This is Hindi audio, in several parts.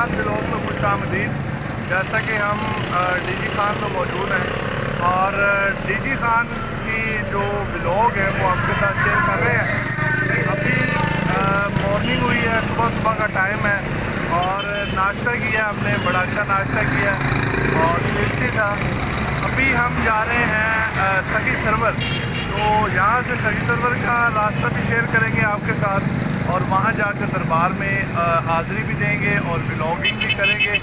खान ब्लॉग में खुशामदीद। जैसा कि हम डीजी खान में मौजूद हैं और डीजी खान की जो ब्लॉग है वो आपके साथ शेयर कर रहे हैं। अभी मॉर्निंग हुई है, सुबह सुबह का टाइम है और नाश्ता किया हमने, बड़ा अच्छा नाश्ता किया और टेस्टी था। अभी हम जा रहे हैं सखी सरवर, तो यहाँ से सखी सरवर का रास्ता भी शेयर करेंगे आपके साथ और वहाँ जाकर दरबार में हाज़िरी भी देंगे और व्लॉगिंग भी करेंगे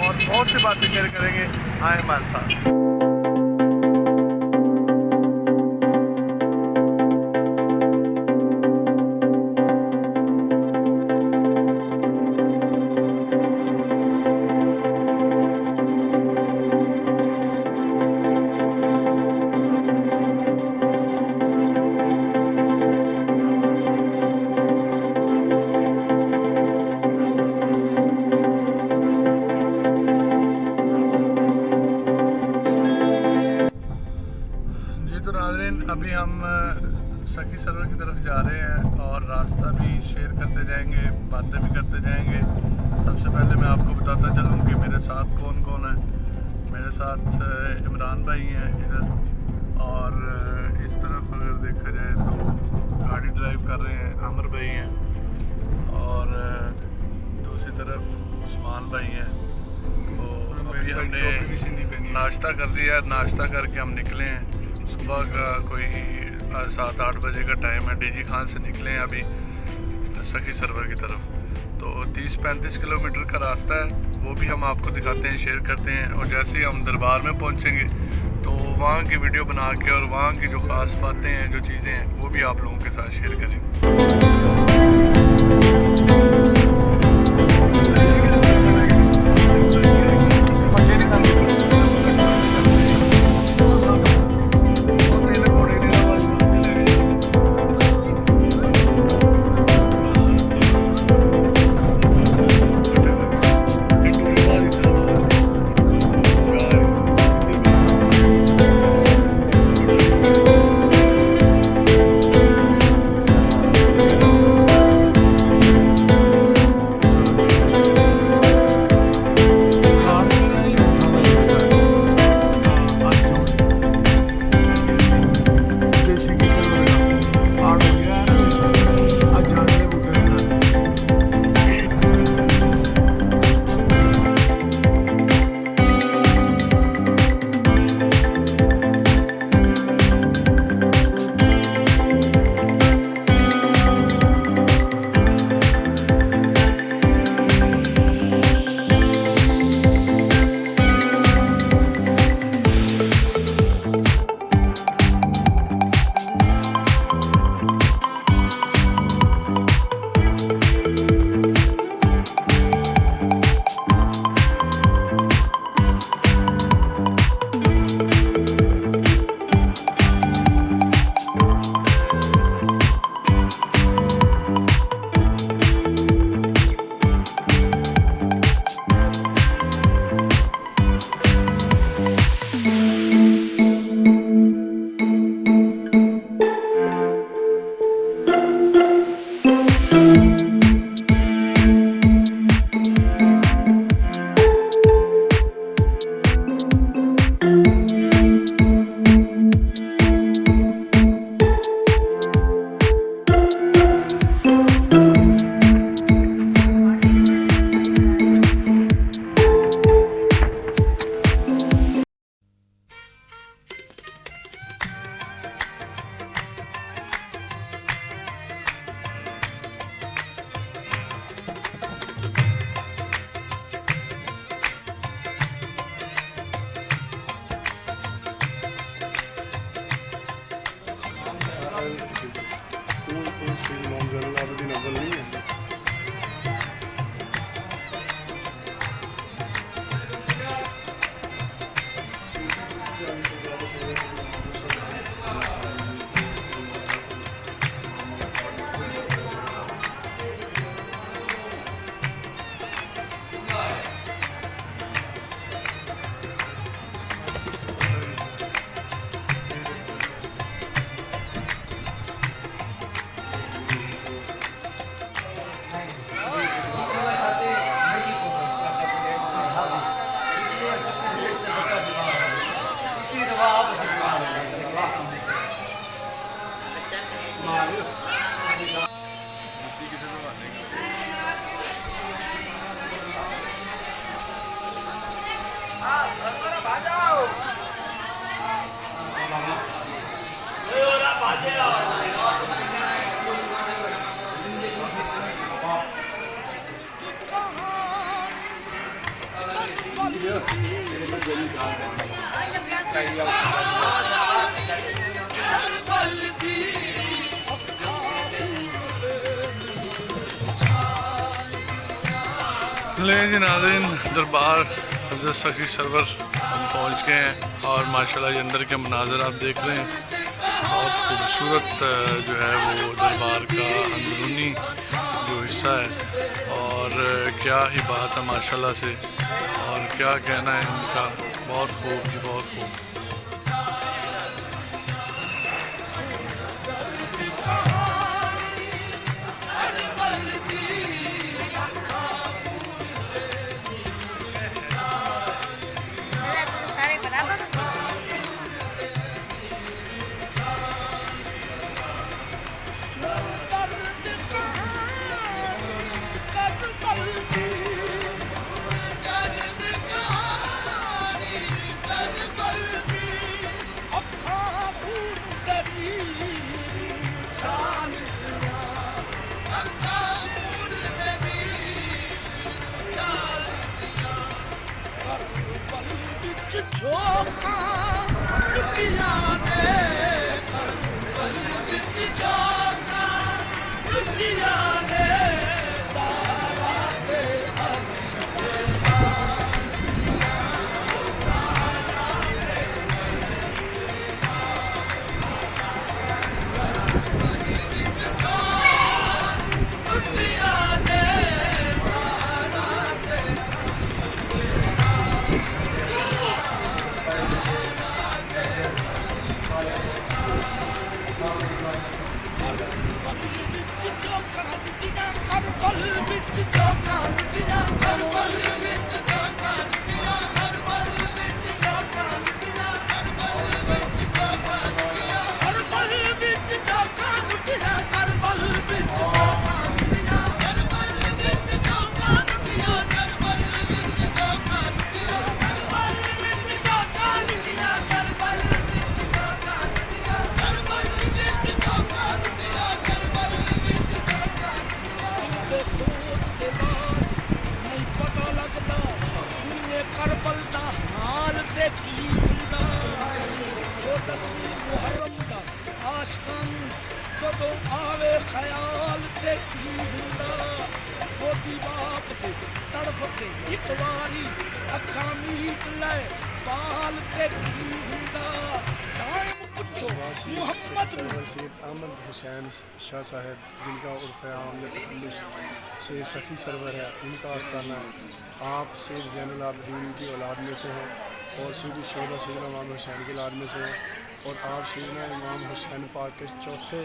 और बहुत सी बातें शेयर करेंगे। आए हमारे साथ। तो नाज़रीन, अभी हम सखी सरवर की तरफ जा रहे हैं और रास्ता भी शेयर करते जाएंगे, बातें भी करते जाएंगे। सबसे पहले मैं आपको बताता चलूँ कि मेरे साथ कौन कौन है। मेरे साथ इमरान भाई हैं इधर और इस तरफ अगर देखा जाए तो गाड़ी ड्राइव कर रहे हैं आमिर भाई हैं और दूसरी तरफ उस्मान भाई हैं। तो अभी हमने नाश्ता कर दिया, नाश्ता करके हम निकले हैं। सुबह का कोई 7-8 बजे का टाइम है। डीजी खान से निकले हैं अभी सखी सरवर की तरफ। तो 30-35 किलोमीटर का रास्ता है, वो भी हम आपको दिखाते हैं, शेयर करते हैं। और जैसे ही हम दरबार में पहुंचेंगे तो वहाँ की वीडियो बना के और वहाँ की जो ख़ास बातें हैं, जो चीज़ें हैं, वो भी आप लोगों के साथ शेयर करेंगे। ले जी नाज़रीन, दरबार हज़रत सखी सरवर हम पहुँच गए हैं और माशाल्लाह ये अंदर के मनाज़र आप देख रहे हैं। बहुत खूबसूरत जो है वो दरबार का अंदरूनी जो हिस्सा है, और क्या ही बात है माशाल्लाह से, और क्या कहना है इनका। बहुत खूब जी, बहुत खूब। ਜਦੋਂ ਆਵੇ ਖਿਆਲ ਤੇ ਕੀ ਹੁੰਦਾ, ਉਹਦੀ ਬਾਪ ਤੇ ਤੜਫ ਕੇ ਇੱਕ ਵਾਰੀ ਅੱਖਾਂ ਮੀਟ ਲੈ, ਬਾਲ ਤੇ ਕੀ ਹੁੰਦਾ, ਸਾਇਮ ਪੁੱਛੋ मोहम्मद अहमद हुसैन शाह साहब, जिनका उर्फ़ आम या तखल्लुस से सखी सरवर है, उनका आस्थाना है। आप सैयद ज़ैनुल आबिदीन की औलाद में से हैं और सैयद शुहदा सैयदना इमाम हुसैन की औलाद में से हैं, और आप सैयदना इमाम हुसैन पाक के चौथे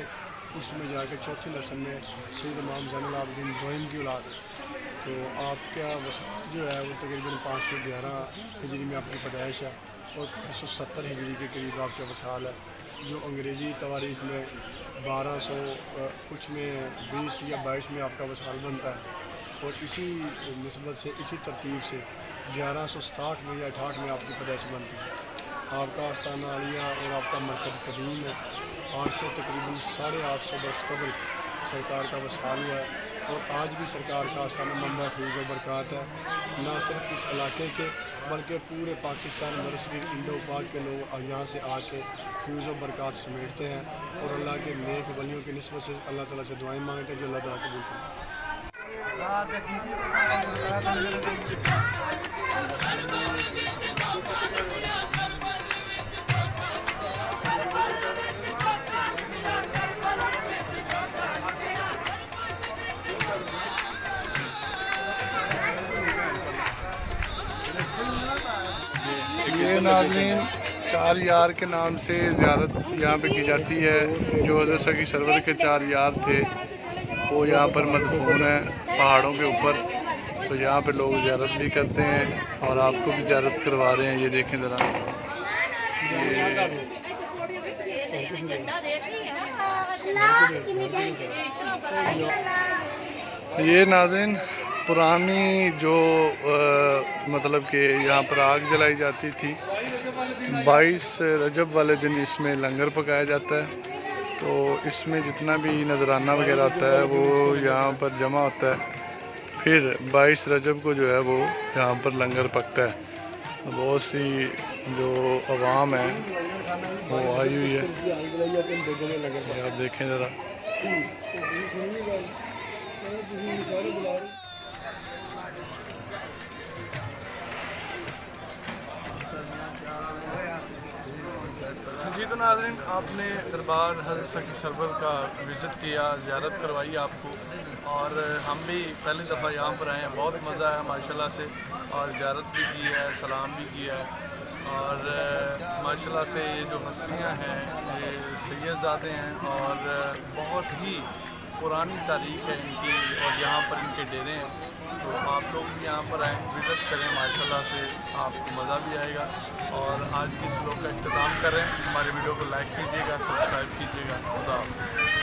पुश्त में जाकर चौथी नस्ल में सैयद इमाम ज़ैनुल आबिदीन दोइम की औलाद है। तो आपका जो है वो तकरीबन 511 हिजरी में आपकी पैदाइश है और 570 हिजरी के करीब आपका वसाल है, जो अंग्रेज़ी तवारीख़ में 1200 कुछ में 20 या 22 में आपका वसाल बनता है, और इसी निस्बत से इसी तरतीब से 1167 में या 68 में आपकी पैदाइश बनती है। आपका आस्थाना आलिया और आपका मरकज़ कदीम है। आज से तकरीबन 850 बरस कबल सरकार का वसाल हुआ है, और आज भी सरकार का आस्थाना मंबा फैज़ व बरक़ात है। न सिर्फ इस इलाके के बल्कि पूरे पाकिस्तान बरसगीर इंडो पाक के लोग यहाँ से आके फैज़ व बरक़ात समेटते हैं, और अल्लाह के नेक वलियों की निस्बत से अल्लाह ताला से दुआएं मांगते हैं जो अल्लाह ताला कबूल करे। ये नाज़रीन 4 यार के नाम से ज़ियारत यहाँ पे की जाती है। जो हज़रत सखी सरवर के 4 यार थे वो यहाँ पर मदफून है पहाड़ों के ऊपर, तो यहाँ पे लोग ज़ियारत भी करते हैं और आपको भी ज़ियारत करवा रहे हैं। ये देखें ज़रा, ये नाज़रीन पुरानी जो मतलब कि यहाँ पर आग जलाई जाती थी, 22 रजब वाले दिन इसमें लंगर पकाया जाता है। तो इसमें जितना भी नजराना वगैरह होता है वो यहाँ पर जमा होता है, फिर 22 रजब को जो है वो यहाँ पर लंगर पकता है। बहुत सी जो आवाम है वो आई हुई है, ये आप देखें ज़रा। जी तो नाज़रीन, आपने दरबार हज़रत सखी सरवर का विज़िट किया, ज़ियारत करवाई आपको, और हम भी पहली दफ़ा यहाँ पर आए हैं। बहुत मज़ा आया माशाल्लाह से, और ज़ियारत भी की है, सलाम भी किया है। और माशाल्लाह से ये जो हस्तियाँ हैं ये सैयदज़ादे हैं, और बहुत ही पुरानी तारीख़ है इनकी, और यहाँ पर इनके डेरे हैं। तो आप लोग भी यहाँ पर आएँ, विज़िट करें, माशाल्लाह से आपको मज़ा भी आएगा। और आज की इस व्लॉग का इख्तिताम करें। हमारे वीडियो को लाइक कीजिएगा, सब्सक्राइब कीजिएगा। खुदा हाफ़िज़।